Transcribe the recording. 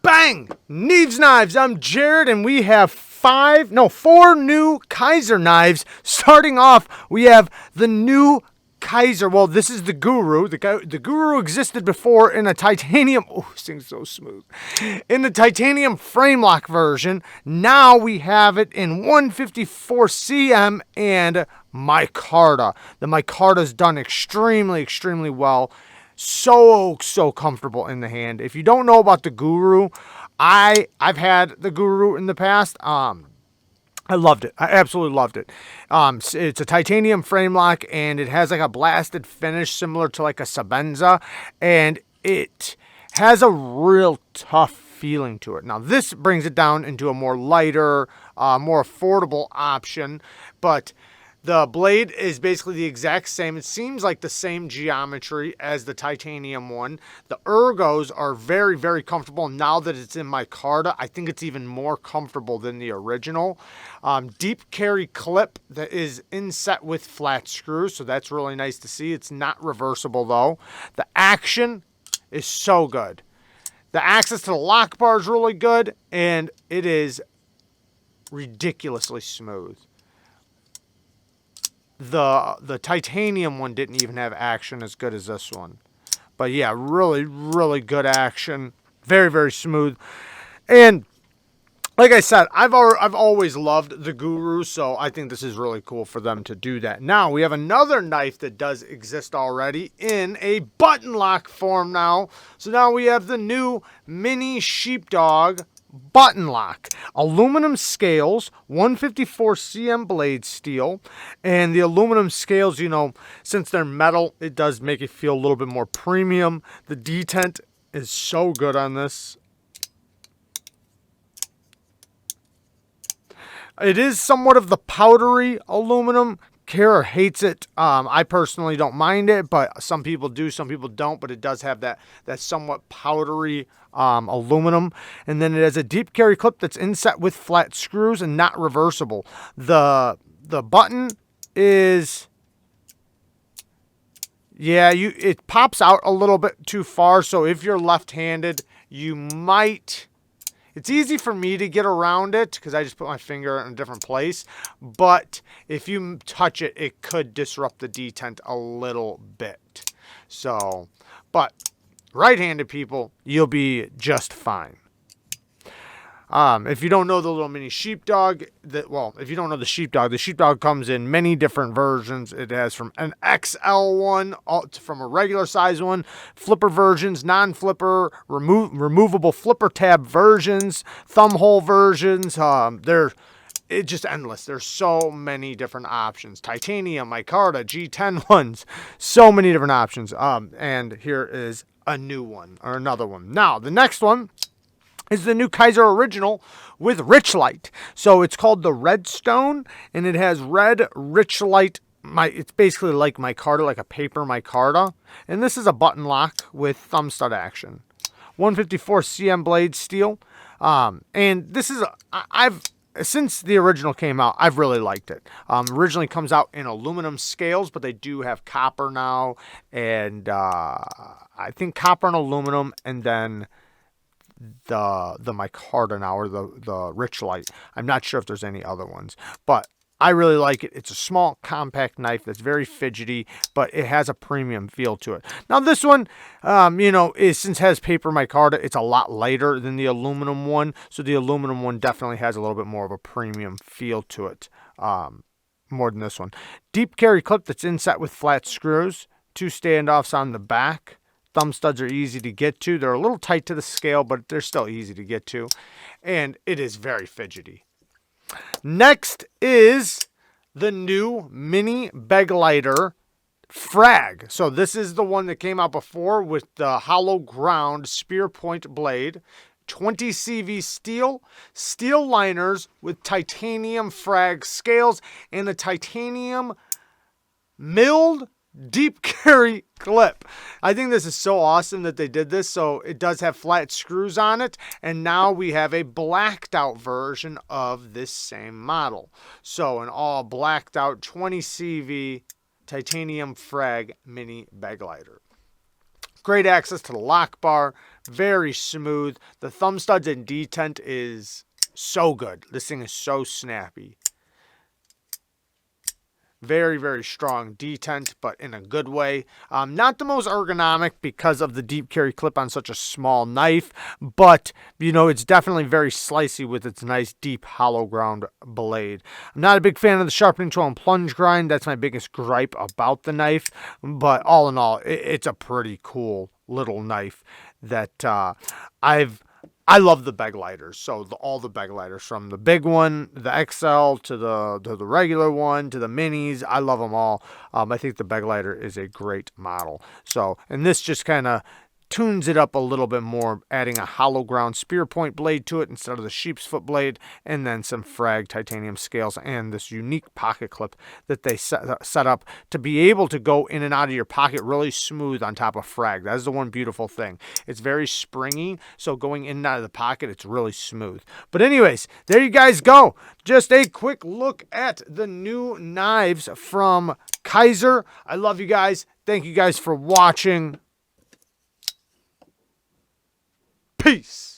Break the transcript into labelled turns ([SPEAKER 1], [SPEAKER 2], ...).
[SPEAKER 1] Bang! Neeves Knives. I'm Jared, and we have four new Kizer knives. Starting off, we have the new Kizer. Well, this is the Guru. The Guru existed before in a titanium. Oh, this thing's so smooth. In the titanium frame lock version. Now we have it in 154 cm and MICARTA. The MICARTA's done extremely well. So comfortable in the hand. If you don't know about the Guru, I've had the Guru in the past. I loved it. I absolutely loved it. It's a titanium frame lock, and it has like a blasted finish similar to like a Sabenza, and it has a real tough feeling to it. Now this brings it down into a more lighter, more affordable option, but the blade is basically the exact same. It seems like the same geometry as the titanium one. The ergos are very comfortable. Now that it's in MICARTA, I think it's even more comfortable than the original. Deep carry clip that is inset with flat screws, so that's really nice to see. It's not reversible though. The action is so good. The access to the lock bar is really good, and it is ridiculously smooth. The titanium one didn't even have action as good as this one. But yeah, really good action. Very smooth. And like I said, I've always loved the Guru, so I think this is really cool for them to do that. Now, we have another knife that does exist already in a button lock form now. So now we have the new mini Sheepdog button lock. Aluminum scales, 154 cm blade steel, and the aluminum scales, you know, since they're metal, it does make it feel a little bit more premium. The detent is so good on this. It is somewhat of the powdery aluminum. Kara hates it. I personally don't mind it, but some people do, some people don't. But it does have that somewhat powdery aluminum. And then it has a deep carry clip that's inset with flat screws and not reversible. The button is, yeah, it pops out a little bit too far. So if you're left-handed, you might. It's easy for me to get around it because I just put my finger in a different place. But if you touch it, it could disrupt the detent a little bit. So, but right-handed people, you'll be just fine. If you don't know the little mini Sheepdog, if you don't know the Sheepdog comes in many different versions. It has from an XL one from a regular size one, flipper versions, non-flipper, removable flipper tab versions, thumb hole versions. It's just endless. There's so many different options. Titanium, MICARTA, G10 ones, so many different options. And here is a new one or another one. Now, the next one is the new Kizer Original with Richlite. So it's called the Redstone, and it has red Richlite. It's basically like MICARTA, like a paper MICARTA. And this is a button lock with thumb stud action. 154 cm blade steel. And this is, since the original came out, I've really liked it. Originally comes out in aluminum scales, but they do have copper now. And I think copper and aluminum, and then the MICARTA now, or the Richlite. I'm not sure if there's any other ones, but I really like it. It's a small, compact knife that's very fidgety, but it has a premium feel to it. Now this one, since it has paper MICARTA, it's a lot lighter than the aluminum one, so the aluminum one definitely has a little bit more of a premium feel to it, more than this one. Deep carry clip that's inset with flat screws, 2 standoffs on the back. Thumb studs are easy to get to. They're a little tight to the scale, but they're still easy to get to. And it is very fidgety. Next is the new mini Begleiter FRAG. So this is the one that came out before with the hollow ground spear point blade. 20 CV steel liners with titanium FRAG scales, and a titanium milled deep carry clip. I think this is so awesome that they did this. So it does have flat screws on it, and now we have a blacked out version of this same model. So an all blacked out 20 CV titanium FRAG mini Begleiter. Great access to the lock bar. Very smooth. The thumb studs and detent is so good. This thing is so snappy. Very, very strong detent, but in a good way. Not the most ergonomic because of the deep carry clip on such a small knife, but, you know, it's definitely very slicey with its nice, deep, hollow ground blade. I'm not a big fan of the sharpening tool and plunge grind. That's my biggest gripe about the knife, but all in all, it's a pretty cool little knife that I love the Begleiters. So all the Begleiters, from the big one, the XL, to the regular one, to the minis, I love them all. I think the Begleiter is a great model. So, and this just kind of tunes it up a little bit more, adding a hollow ground spear point blade to it instead of the sheep's foot blade, and then some FRAG titanium scales and this unique pocket clip that they set up to be able to go in and out of your pocket really smooth on top of FRAG. That's the one beautiful thing. It's very springy, so going in and out of the pocket, it's really smooth. But anyways, there you guys go. Just a quick look at the new knives from Kizer. I love you guys. Thank you guys for watching. Peace.